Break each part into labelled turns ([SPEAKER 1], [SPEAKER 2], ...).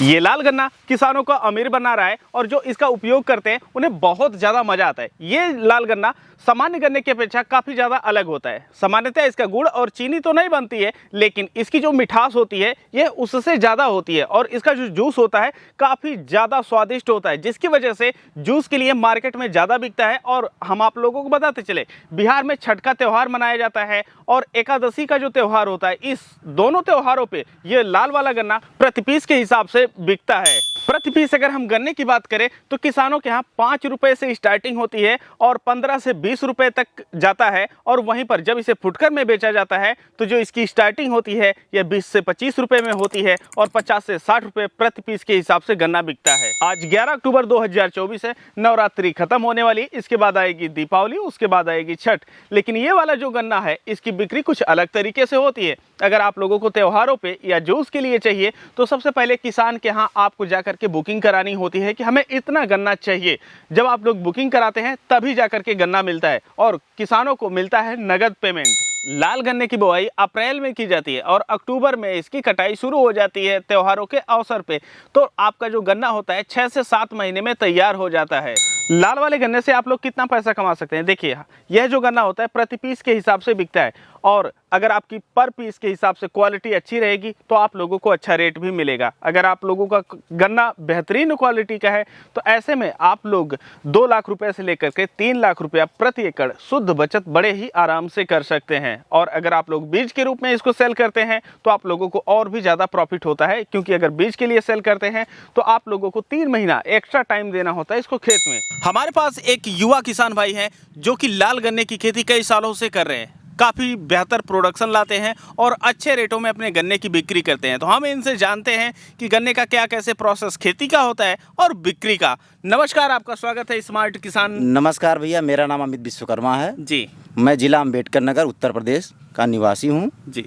[SPEAKER 1] ये लाल गन्ना किसानों को अमीर बना रहा है और जो इसका उपयोग करते हैं उन्हें बहुत ज़्यादा मज़ा आता है। ये लाल गन्ना सामान्य गन्ने की अपेक्षा काफ़ी ज़्यादा अलग होता है। सामान्यतः इसका गुड़ और चीनी तो नहीं बनती है, लेकिन इसकी जो मिठास होती है यह उससे ज़्यादा होती है और इसका जो जूस होता है काफ़ी ज़्यादा स्वादिष्ट होता है, जिसकी वजह से जूस के लिए मार्केट में ज़्यादा बिकता है। और हम आप लोगों को बताते चले, बिहार में छठ का त्यौहार मनाया जाता है और एकादशी का जो त्यौहार होता है, इस दोनों त्योहारों पर यह लाल वाला गन्ना प्रति पीस के हिसाब से बिकता है। प्रति पीस अगर हम गन्ने की बात करें तो किसानों के यहाँ 5 रुपए से स्टार्टिंग होती है और 15 से 20 रुपए तक जाता है। और वहीं पर जब इसे फुटकर में बेचा जाता है तो जो इसकी स्टार्टिंग होती है यह 20 से 25 रुपए में होती है और 50 से 60 रुपए प्रति पीस के हिसाब से गन्ना बिकता है। आज 11 अक्टूबर 2024 है, नवरात्रि खत्म होने वाली, इसके बाद आएगी दीपावली, उसके बाद आएगी छठ। लेकिन ये वाला जो गन्ना है इसकी बिक्री कुछ अलग तरीके से होती है। अगर आप लोगों को त्योहारों पे या जूस के लिए चाहिए तो सबसे पहले किसान के यहाँ आपको जाकर के बुकिंग करानी होती है कि हमें इतना गन्ना चाहिए। जब आप लोग बुकिंग कराते हैं तभी जाकर के गन्ना मिलता है और किसानों को मिलता है नगद पेमेंट। लाल गन्ने की बुआई अप्रैल में की जाती है और अक्टूबर में इसकी कटाई शुरू हो जाती है त्योहारों के अवसर पे। तो आपका जो गन्ना होता है 6 से 7 महीने में तैयार हो जाता है। लाल वाले गन्ने से आप लोग कितना पैसा कमा सकते हैं? देखिए, यह जो गन्ना होता है प्रति पीस के हिसाब से बिकता है और अगर आपकी पर पीस के हिसाब से क्वालिटी अच्छी रहेगी तो आप लोगों को अच्छा रेट भी मिलेगा। अगर आप लोगों का गन्ना बेहतरीन क्वालिटी का है तो ऐसे में आप लोग 2 लाख रुपए से लेकर के 3 लाख रुपया प्रति एकड़ शुद्ध बचत बड़े ही आराम से कर सकते हैं। और अगर आप लोग बीज के रूप में इसको सेल करते हैं तो आप लोगों को और भी ज़्यादा प्रॉफिट होता है, क्योंकि अगर बीज के लिए सेल करते हैं तो आप लोगों को 3 महीना एक्स्ट्रा टाइम देना होता है इसको खेत में। हमारे पास एक युवा किसान भाई हैं जो कि लाल गन्ने की खेती कई सालों से कर रहे हैं, काफ़ी बेहतर प्रोडक्शन लाते हैं और अच्छे रेटों में अपने गन्ने की बिक्री करते हैं। तो हम इनसे जानते हैं कि गन्ने का क्या कैसे प्रोसेस खेती का होता है और बिक्री का। नमस्कार, आपका स्वागत है स्मार्ट किसान।
[SPEAKER 2] नमस्कार भैया, मेरा नाम अमित विश्वकर्मा है
[SPEAKER 1] जी।
[SPEAKER 2] मैं जिला अम्बेडकर नगर उत्तर प्रदेश का निवासी हूँ
[SPEAKER 1] जी,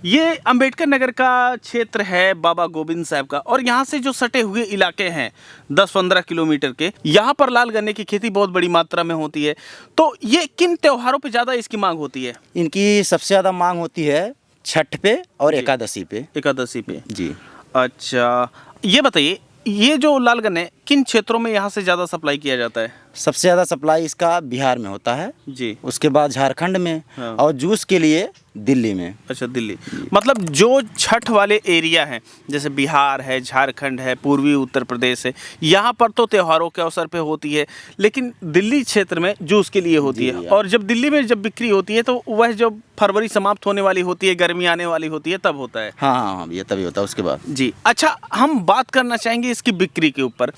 [SPEAKER 1] ये अंबेडकर नगर का क्षेत्र है बाबा गोविंद साहब का और यहाँ से जो सटे हुए इलाके हैं 10-15 किलोमीटर के, यहाँ पर लाल गन्ने की खेती बहुत बड़ी मात्रा में होती है। तो ये किन त्योहारों पे ज़्यादा इसकी मांग होती है?
[SPEAKER 2] इनकी सबसे ज़्यादा मांग होती है छठ पे और एकादशी पे।
[SPEAKER 1] एकादशी पे
[SPEAKER 2] जी।
[SPEAKER 1] अच्छा, ये बताइए, ये जो लाल गन्ने किन क्षेत्रों में यहाँ से ज़्यादा सप्लाई किया जाता है?
[SPEAKER 2] सबसे ज़्यादा सप्लाई इसका बिहार में होता है
[SPEAKER 1] जी,
[SPEAKER 2] उसके बाद झारखंड में।
[SPEAKER 1] हाँ।
[SPEAKER 2] और जूस के लिए दिल्ली में।
[SPEAKER 1] अच्छा, दिल्ली। मतलब जो छठ वाले एरिया हैं, जैसे बिहार है, झारखंड है, पूर्वी उत्तर प्रदेश है, यहाँ पर तो त्योहारों के अवसर पे होती है, लेकिन दिल्ली क्षेत्र में जूस के लिए होती है। और जब दिल्ली में जब बिक्री होती है तो वह जब फरवरी समाप्त होने वाली होती है, गर्मी आने वाली होती है, तब होता है।
[SPEAKER 2] हाँ हाँ हाँ, ये तभी होता है उसके बाद।
[SPEAKER 1] जी। अच्छा, हम बात करना चाहेंगे इसकी बिक्री के ऊपर।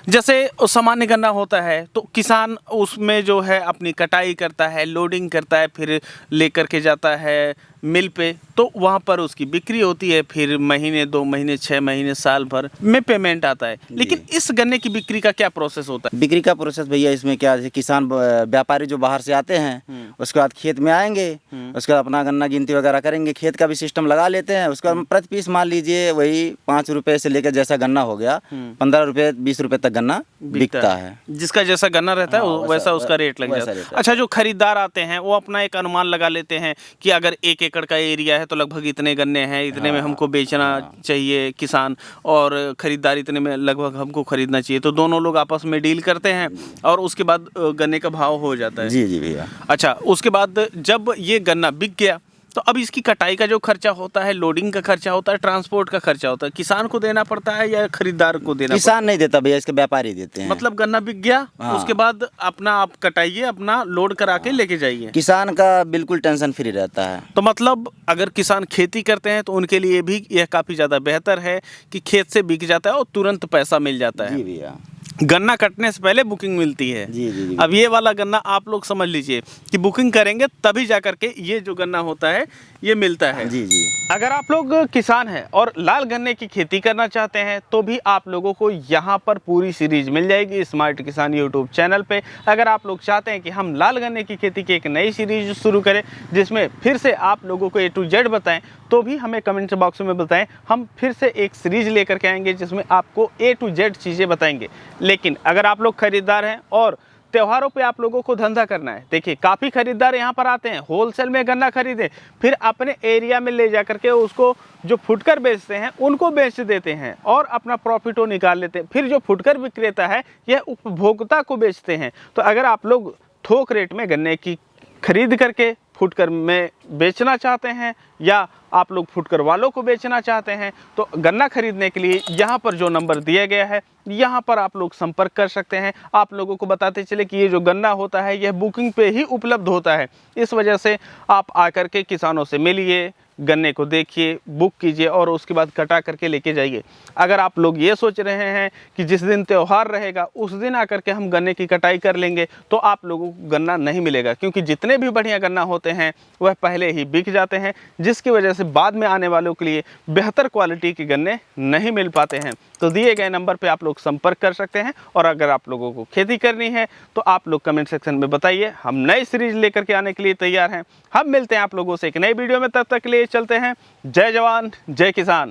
[SPEAKER 1] जैसे सामान्य गन्ना होता है तो किसान उसमें जो है अपनी कटाई करता है, लोडिंग करता है, फिर लेकर के जाता है मिल पे, तो वहाँ पर उसकी बिक्री होती है, फिर महीने 2 महीने 6 महीने साल भर में पेमेंट आता है। लेकिन इस गन्ने की बिक्री का क्या प्रोसेस होता है?
[SPEAKER 2] बिक्री का प्रोसेस भैया इसमें क्या है, किसान व्यापारी जो बाहर से आते हैं उसके बाद खेत में आएंगे, उसके बाद अपना गन्ना गिनती वगैरह करेंगे, खेत का भी सिस्टम लगा लेते हैं। उसके बाद प्रति पीस मान लीजिए वही 5 रुपए से लेकर जैसा गन्ना हो गया 15 रुपए 20 रुपए तक गन्ना बिकता है।
[SPEAKER 1] जिसका जैसा गन्ना रहता है वैसा उसका रेट लग जाता है। अच्छा, जो खरीदार आते हैं वो अपना एक अनुमान लगा लेते हैं कि अगर 1 एकड़ का एरिया है तो लगभग इतने गन्ने हैं, इतने में हमको बेचना चाहिए किसान, और खरीदार इतने में लगभग हमको खरीदना चाहिए। तो दोनों लोग आपस में डील करते हैं और उसके बाद गन्ने का भाव हो जाता है।
[SPEAKER 2] जी जी भैया।
[SPEAKER 1] अच्छा, उसके बाद जब ये गन्ना बिक गया तो अब इसकी कटाई का जो खर्चा होता है, लोडिंग का खर्चा होता है, ट्रांसपोर्ट का खर्चा होता है, किसान को देना पड़ता है या खरीदार को देना?
[SPEAKER 2] किसान नहीं देता भैया, इसके व्यापारी देते हैं।
[SPEAKER 1] मतलब गन्ना बिक गया,
[SPEAKER 2] हाँ।
[SPEAKER 1] उसके बाद अपना आप कटाइए, अपना लोड करा के लेके जाइए।
[SPEAKER 2] किसान का बिल्कुल टेंशन फ्री रहता है।
[SPEAKER 1] तो मतलब अगर किसान खेती करते हैं तो उनके लिए भी यह काफ़ी ज़्यादा बेहतर है कि खेत से बिक जाता है और तुरंत पैसा मिल जाता है।
[SPEAKER 2] जी भैया।
[SPEAKER 1] गन्ना कटने से पहले बुकिंग मिलती है।
[SPEAKER 2] जी जी जी।
[SPEAKER 1] अब ये वाला गन्ना आप लोग समझ लीजिए कि बुकिंग करेंगे तभी जा करके ये जो गन्ना होता है ये मिलता है।
[SPEAKER 2] जी जी।
[SPEAKER 1] अगर आप लोग किसान हैं और लाल गन्ने की खेती करना चाहते हैं तो भी आप लोगों को यहाँ पर पूरी सीरीज मिल जाएगी स्मार्ट किसान यूट्यूब चैनल पे। अगर आप लोग चाहते हैं कि हम लाल गन्ने की खेती की एक नई सीरीज शुरू करें जिसमें फिर से आप लोगों को A to Z बताएं, तो भी हमें कमेंट बॉक्स में बताएं। हम फिर से एक सीरीज लेकर के आएंगे जिसमें आपको A to Z चीज़ें बताएंगे। लेकिन अगर आप लोग खरीदार हैं और त्योहारों पे आप लोगों को धंधा करना है, देखिए काफ़ी खरीदार यहाँ पर आते हैं, होलसेल में गन्ना खरीदे, फिर अपने एरिया में ले जा करके उसको जो फुटकर बेचते हैं उनको बेच देते हैं और अपना प्रॉफिट वो निकाल लेते हैं। फिर जो फुटकर विक्रेता है यह उपभोक्ता को बेचते हैं। तो अगर आप लोग थोक रेट में गन्ने की खरीद करके फुटकर में बेचना चाहते हैं या आप लोग फुटकर वालों को बेचना चाहते हैं, तो गन्ना खरीदने के लिए यहाँ पर जो नंबर दिया गया है यहाँ पर आप लोग संपर्क कर सकते हैं। आप लोगों को बताते चले कि ये जो गन्ना होता है यह बुकिंग पे ही उपलब्ध होता है, इस वजह से आप आकर के किसानों से मिलिए, गन्ने को देखिए, बुक कीजिए और उसके बाद कटा करके लेके जाइए। अगर आप लोग ये सोच रहे हैं कि जिस दिन त्यौहार रहेगा उस दिन आकर के हम गन्ने की कटाई कर लेंगे, तो आप लोगों को गन्ना नहीं मिलेगा, क्योंकि जितने भी बढ़िया गन्ना होते हैं वह पहले ही बिक जाते हैं, जिसकी वजह से बाद में आने वालों के लिए बेहतर क्वालिटी के गन्ने नहीं मिल पाते हैं। तो दिए गए नंबर पे आप लोग संपर्क कर सकते हैं। और अगर आप लोगों को खेती करनी है तो आप लोग कमेंट सेक्शन में बताइए, हम नई सीरीज लेकर के आने के लिए तैयार हैं। हम मिलते हैं आप लोगों से एक नई वीडियो में, तब तक के लिए चलते हैं। जय जवान जय किसान।